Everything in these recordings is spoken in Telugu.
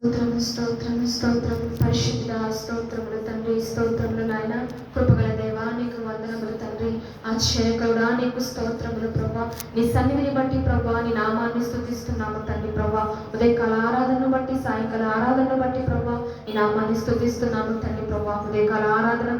స్తోత్రం పరిశుద్ధ స్తోత్రములు తండ్రి, స్తోత్రములు నాయన. కృపగల దేవా నీకు వందనములు తండ్రి. ఆశ్చర్యకరుడా నీకు స్తోత్రములు ప్రభా. నీ సన్నిధిని బట్టి ప్రభా నీ నామాన్ని స్తుతిస్తున్నాము తండ్రి ప్రభా. ఉదయకాల ఆరాధనను బట్టి, సాయంకాల ఆరాధనను బట్టి ప్రభా నీ నామాన్ని స్తుతిస్తున్నాము తండ్రి ప్రభా. ఉదయకాల ఆరాధన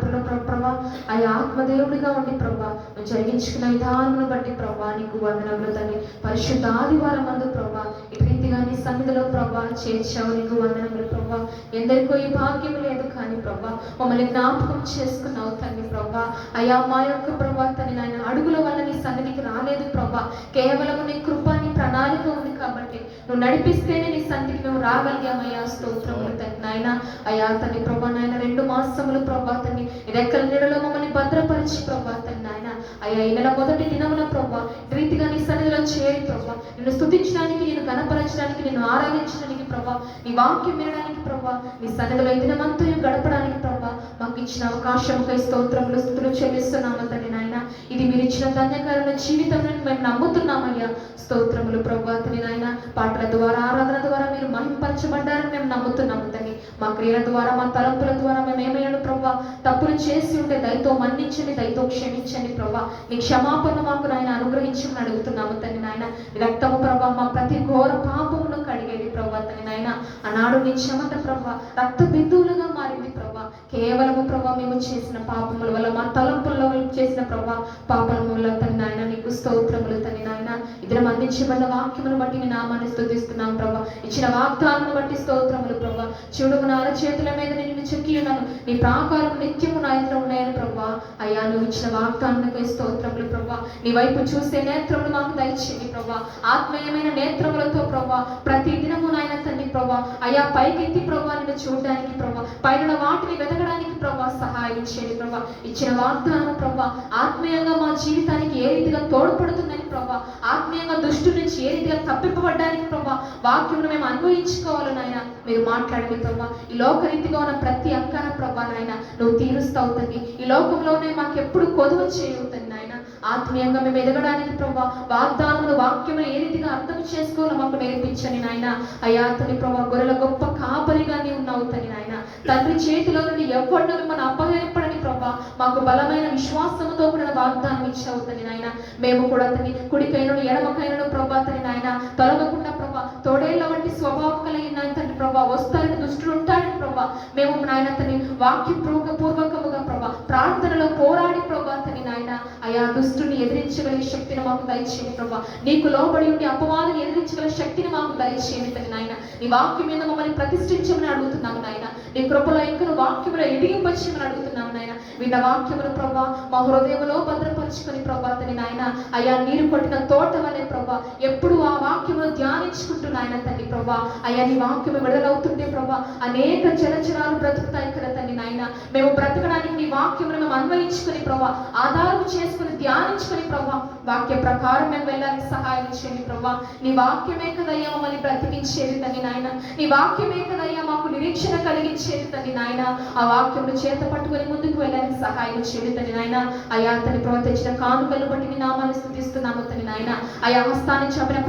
ప్రభా అయ్యా ఆత్మదేవుడిగా ఉండి ప్రభా నువ్వు జరిగించుకున్న విధానమును బట్టి ప్రభా నీకు వందనములు తండ్రి. పరిశుద్ధ ఆదివారం అందు ప్రభా ఇటు రీతిగా నీ సన్నిధిలో ప్రభా చేర్చావు, నీకు వందనములు ప్రభా. ఎందరికో ఈ భాగ్యం లేదు కానీ ప్రభా మమ్మల్ని జ్ఞాపకం చేసుకున్నావు తండ్రి ప్రభా. అయ్యా మా యొక్క ప్రభా తని నాయన అడుగుల వల్ల నీ సన్నిధికి రాలేదు ప్రభా. కేవలం నీ కృప, నీ ప్రణాళిక ఉంది కాబట్టి నువ్వు నడిపిస్తేనే నీ సన్నిధికి మేము రాగలిగామయ్యా. స్తోత్రములు తండ్రి నాయన. అయ్యా తండ్రి ప్రభా నాయన 2 మాసములు ప్రభా తండ్రి రెక్కల నీడలో మమ్మల్ని భద్రపరిచి ప్రభా తండ్రి నాయన. అయ్యా ఈ నెల మొదటి దినమున ప్రభా రీతిగా నీ సన్నిధిలో చేరి ప్రభా నిన్ను స్తుతించడానికి, నిన్ను గణపరచడానికి, నిన్ను ఆరాధించడానికి ప్రభా, నీ వాక్యం వినడానికి ప్రభా, నీ సన్నిధిలో ఈ దినమంతయు గడపడానికి ప్రభా మాకు ఇచ్చిన అవకాశంకై స్తోత్రములు స్తుతులు చెల్లిస్తున్నాము తండ్రి నాయన. ఇది మీరు ఇచ్చిన ధన్యకరమైన జీవితం మేము నమ్ముతున్నామయ్యా. స్తోత్రములు ప్రభా తండ్రి నాయన. పాటల ద్వారా, ఆరాధన ద్వారా మీరు మహింపరచబడ్డారని మేము నమ్ముతున్నాము తండ్రి. మా క్రియల ద్వారా, మా తలంపుల ద్వారా మేము ఏమైనా ప్రభా తప్పులు చేసి ఉంటే దయతో మన్నించండి, దయతో క్షమించండి ప్రభా. నీ క్షమాపణ మాకు నాయన అనుగ్రహించమని అడుగుతున్నాము తండ్రి నాయన. రక్తము ప్రభా మా ప్రతి ఘోర పాపమును కడిగేది ప్రభా తండ్రి నాయన. ఆనాడు నీ చెమట ప్రభా రక్త బిందువులుగా మారింది ప్రభా. కేవలము ప్రభా మేము చేసిన పాపముల వల్ల, మా తలంపుల చేసిన ప్రభా పాపముల వల్ల తండ్రి నాయన నీకు స్తోత్రములు తండ్రి నాయన. ఇద్దరం అందించబడిన వాక్యమును బట్టి నీ నామాన్ని స్తుతిస్తున్నాం ప్రభా. ఇచ్చిన వాగ్దానమును బట్టి స్తోత్రములు ప్రభా. చూడుము నా అరచేతుల మీద నేను చెక్కి ఉన్నాను, నీ ప్రాకారం నిత్యము నా ఎదుట ఉన్నాయని ప్రభా. అయ్యా నువ్వు ఇచ్చిన వాగ్దానానికి స్తోత్రములు ప్రభా. నీ వైపు చూసే నేత్రములు మాకు దయచేయండి ప్రభా. ఆత్మీయమైన నేత్రములతో ప్రభా ప్రతి దినము నాయన తండ్రి ప్రభా అయ్యా పైకెత్తి ప్రభా నిన్ను చూడడానికి ప్రభా, పైన వాటిని వెతకడానికి ప్రభా సహాయం చేయండి ప్రభా. ఇచ్చిన వాగ్దానం ప్రభా ఆత్మీయంగా మా జీవితానికి ఏ రీతిగా తోడ్పడుతుందని ప్రభా, ఆత్మీయంగా దుష్టు నుంచి ఏ రీతిగా తప్పింపబడ్డానికి ప్రభా వాక్యమును మేము అన్వయించుకోవాలి నాయన. మీరు మాట్లాడండి ప్రభా. ఈ లోకరీతిగా ఉన్న ప్రతి అక్కన ప్రభా నాయన నువ్వు తీరుస్తావు తండ్రి. ఈ లోకంలోనే మాకు ఎప్పుడు కొదువ చేయవుతుంది నాయన. ఆత్మీయంగా మేము ఎదగడానికి ప్రభా వాగ్దానములు, వాక్యములు ఏ రీతిగా అర్థం చేసుకోవాలో మాకు నేర్పించండి నాయన. అయ్యా తండ్రి ప్రభా గొర్రెల గొప్ప కాపరిగా నీవు ఉన్నావు తండ్రి నాయన. తండ్రి చేతిలో నుండి ఎవరిని మిమ్మల్ని అపహరింపడని ప్రభా మాకు బలమైన విశ్వాసముతో కూడిన వాగ్దానం ఇచ్చావు తండ్రి నాయన. మేము కూడా తండ్రి కుడికైనను ఎడమకైనను ప్రభా తండ్రి నాయన తొలగకుండా ప్రభా తోడేళ్ల వంటి స్వభావం కలిగిన తండ్రి ప్రభా వస్తారని దుష్టులు ఉంటాడని ప్రభా మేము నాయన తండ్రి వాక్యపూర్వకముగా ప్రభా ప్రార్థనలో పోరాడి ప్రభా తండ్రి నాయన అయా దుష్టుని ఎదిరించగలిగే శక్తిని మాకు దయచేయండి ప్రభా. నీకు లోబడి ఉండి అపవాదిని ఎదిరించగల శక్తిని మాకు దయచేయండి తండ్రి నాయన. నీ వాక్యం మీద మమ్మల్ని ప్రతిష్ఠించమని అడుగుతున్నాము నాయన. నీ కృపలో ఇంకా వాక్యములో ఎదిగింపచేయమని అడుగుతున్నాము నాయన. విన్న వాక్యములు ప్రభా మా హృదయంలో భద్రపరుచుకొని ప్రభా తండ్రి నాయన అయ్యా నీరు కొట్టిన తోట వలె ప్రభా ఎప్పుడు ఆ వాక్యమును ధ్యానించుకుంటూ నాయన తండ్రి ప్రభా అయ్యా నీ వాక్యము విడుదలవుతుంటే ప్రభా అనేక జలచరాలు బ్రతుకుతాయి కదా తండ్రి నాయన. మేము బ్రతకడానికి నీ వాక్యమును మేము అన్వయించుకొని ప్రభా ఆధారం చేసుకుని ధ్యానించుకొని ప్రభా వాక్య ప్రకారం మేము వెళ్ళడానికి సహాయం చేయండి ప్రభా. నీ వాక్యమే కదయ్యా మమ్మల్ని బ్రతికించేది తండ్రి నాయన. నీ వాక్యమే కదయ్యా మాకు నిరీక్షణ కలిగించేది తండ్రి నాయన. ఆ వాక్యమును చేత పట్టుకొని ముందుకు వెళ్ళడానికి సహాయం చేయండి తండ్రి నాయన. అయా తండ్రి ప్రభా తెచ్చిన కానుకలను బట్టి నీ నామాన్ని స్తుతిస్తున్నాము తండ్రి నాయన. అయా హస్తాన్ని చంపిన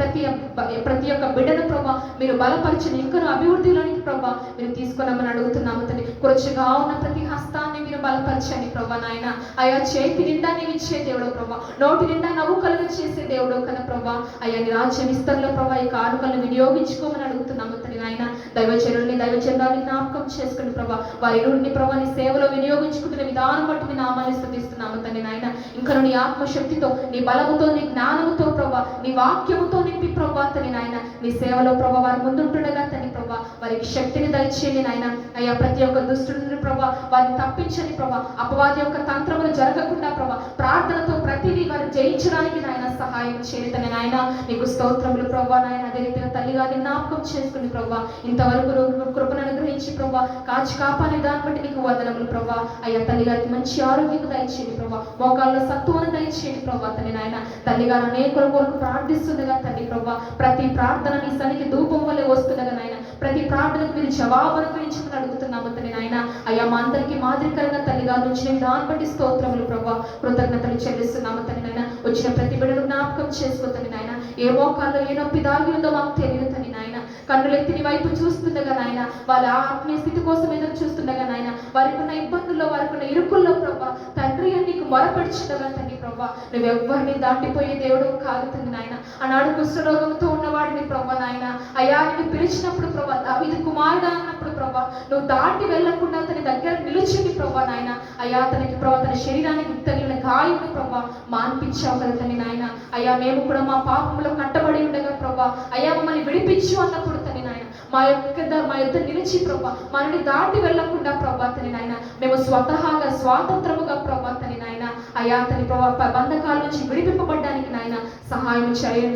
ప్రతి ఒక్క బిడ్డను ప్రభా మీరు బలపరిచిన ఇంకను అభివృద్ధిలోనికి ప్రభా మీరు తీసుకున్నామని అడుగుతున్నాము తండ్రి. కురచుగా ఉన్న ప్రతి హస్తాన్ని మీరు బలపరచండి ప్రభా నాయన. అయా చేతి నిండా నీవు ఇచ్చే దేవుడు ప్రభా, నోటి నిండా నవ్వు కలుగ చేసే దేవుడు కదా ప్రభా. అయ్యా నీ రాజ్య విస్తరణలో ప్రభా ఈ కానుకలను వినియోగించుకోమని అడుగుతున్నాము తండ్రి నాయన. దైవచరుల్ని జ్ఞాపకం చేసుకుని ప్రభా వారి నుండి ప్రభా నీ సేవలో వినియోగించుకుంటున్న విధానం బట్టి మీ నామాన్ని స్తుతిస్తున్నాము తండ్రి నాయన. ఇంకా నీ ఆత్మశక్తితో, నీ బలముతో, నీ జ్ఞానముతో ప్రభా నీ వాక్యముతో నింపి ప్రభా తండ్రి నాయన నీ సేవలో ప్రభా వారి ముందుంటుండగా తండ్రి ప్రభా వారికి శక్తిని దయచేయండి నాయన. అయ్యా ప్రతి ఒక్క దుష్టుని ప్రభా వారిని తప్పించని ప్రభా అపవాది యొక్క తంత్రములు జరగకుండా ప్రభా ప్రార్థనతో ప్రతిదీ వారు జయించడానికి నాయన సహాయం చేయండి తండ్రి నాయన. నీకు స్తోత్రములు ప్రభా నాయన. అదే రీతిగా తల్లిగా జ్ఞాపకం చేసుకుని ప్రభా ఇంతవరకు కృపను అనుగ్రహించి ప్రభా కాచి కాపాడే దాన్ని బట్టి నీకు వందనములు ప్రభా. అయ్యా తల్లిగారికి మంచి ఆరోగ్యం దయచేయండి ప్రభా, మోకాళ్ళలో సత్తువను దయచేయండి ప్రభా తండ్రి నాయన. తల్లిగారు అనేకుల కొరకు ప్రార్థిస్తుండగా తండ్రి ప్రభా ప్రతి ప్రార్థన నీ సన్నిధికి ధూపం వల్లే వస్తుండగా నాయన ప్రతి ప్రార్థనకు మీరు జవాబును గురించి అడుగుతున్నాము తండ్రి నాయన. అయ్యా మా అందరికీ మాదిరికరంగా తల్లిగారు వచ్చిన దాన్ని బట్టి స్తోత్రములు ప్రభా కృతజ్ఞతలు చెల్లిస్తున్నాము తండ్రి నాయన. వచ్చిన ప్రతి బిడ్డను జ్ఞాపకం చేసుకో తండ్రి నాయన. ఏ మోకాల్లో ఏ నొప్పి దాగి ఉందో మాకు తెలియదు తండ్రి నాయన. కన్నులెత్తి నీ వైపు చూస్తుండగా నాయన, వాళ్ళ ఆత్మీయ స్థితి కోసం ఎదురు చూస్తుండగా నాయన, వారికి ఉన్న ఇబ్బందుల్లో, వారికి ఉన్న ఇరుకుల్లో ప్రభా తండ్రి అని నీకు మొరపెడుచుండగా తండ్రి ప్రభా, నువ్వెవ్వరిని దాటిపోయే దేవుడు కాదు తండ్రి నాయన. ఆనాడు కుష్ఠరోగంతో ఉన్నవాడిని ప్రభా నాయన, అయ్యా నిన్ను పిలిచినప్పుడు ప్రభా, దావీదు కుమారుడా అన్నప్పుడు ప్రభా నువ్వు దాటి వెళ్లకుండా తన దగ్గర నిలిచింది ప్రభా నాయన. అయ్యా తనకి ప్రభా తన శరీరానికి తగిలిన గాయము ప్రభా మాన్పించావు కదా తండ్రి నాయన. అయ్యా మేము కూడా మా పాపంలో కట్టబడి ఉండగా ప్రభా, అయ్యా మమ్మల్ని విడిపించు అన్నప్పుడు తండ్రి నాయన మా యొక్క నిలిచి ప్రభా మనల్ని దాటి వెళ్లకుండా ప్రభా తండ్రి నాయన మేము స్వతహాగా స్వాతంత్రముగా ప్రభా తండ్రి నాయన, అయ్యా తని ప్రభా బంధకాల నుంచి విడిపింపబడ్డానికి నాయన సహాయం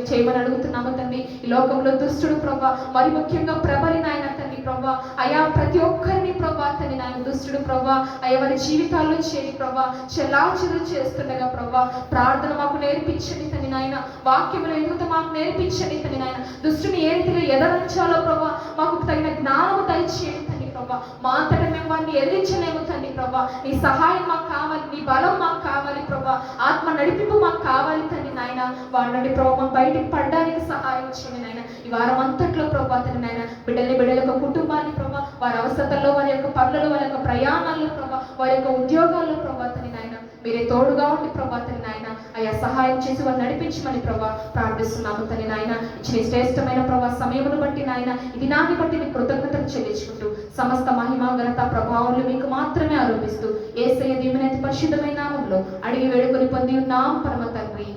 చేయమని అడుగుతున్నాము తండ్రి. ఈ లోకంలో దుష్టుడు ప్రభా, మరి ముఖ్యంగా ప్రబలి నాయన తండ్రి ప్రభా, అయా ప్రతి ఒక్కరిని ప్రభా తండ్రి నాయన దుష్టుడు ప్రభా అయ్యా వారి జీవితాల్లో చేరి ప్రభా చెల్లాచెదురు చేస్తుండగా ప్రభా ప్రార్థన మాకు నేర్పించండి తండ్రి నాయన, వాక్యముల ఎదుగుత మాకు నేర్పించండి తండ్రి నాయన. దుష్టుని ఏ రీతిగా ఎదరించాలో ప్రభా మాకు తగిన జ్ఞానము దయచేయండి తండ్రి ప్రభా. మా అంతటా మేము వారిని ఎదిరించలేము తండ్రి ప్రభా, నీ సహాయం మాకు కావాలి, నీ బలం మాకు కావాలి ప్రభా, ఆత్మ నడిపింపు మాకు కావాలి తండ్రి నాయన. వారి నుండి ప్రభా మాకు బయటికి పడడానికి సహాయం చేయండి నాయన. ఈ వారం అంతట్లో ప్రభా తండ్రి నాయన బిడ్డల యొక్క కుటుంబాన్ని ప్రభా వారి అవసరతల్లో, వారి యొక్క పనులలో, వారి యొక్క ప్రయాణాల్లో ప్రభా, వారి యొక్క ఉద్యోగాల్లో ప్రభా తండ్రి నాయన మీరే తోడుగా ఉండి ప్రభా తండ్రి నాయన అయ్యా సహాయం చేసి వారు నడిపించమని ప్రభా ప్రార్థిస్తున్నాము తండ్రి నాయన. ఇచ్చిన శ్రేష్టమైన ప్రభా సమయమును బట్టి నాయన ఇది నాని బట్టి నీ కృతజ్ఞతలు చెల్లించుకుంటూ సమస్త మహిమ ఘనత ప్రభావములు మీకు మాత్రమే ఆరోపిస్తూ యేసయ్య దీవెన పరిశుద్ధమైన నామములో అడిగి వేడుకొని పొంది ఉన్నాం పరమ తండ్రి.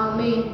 ఆమేన్.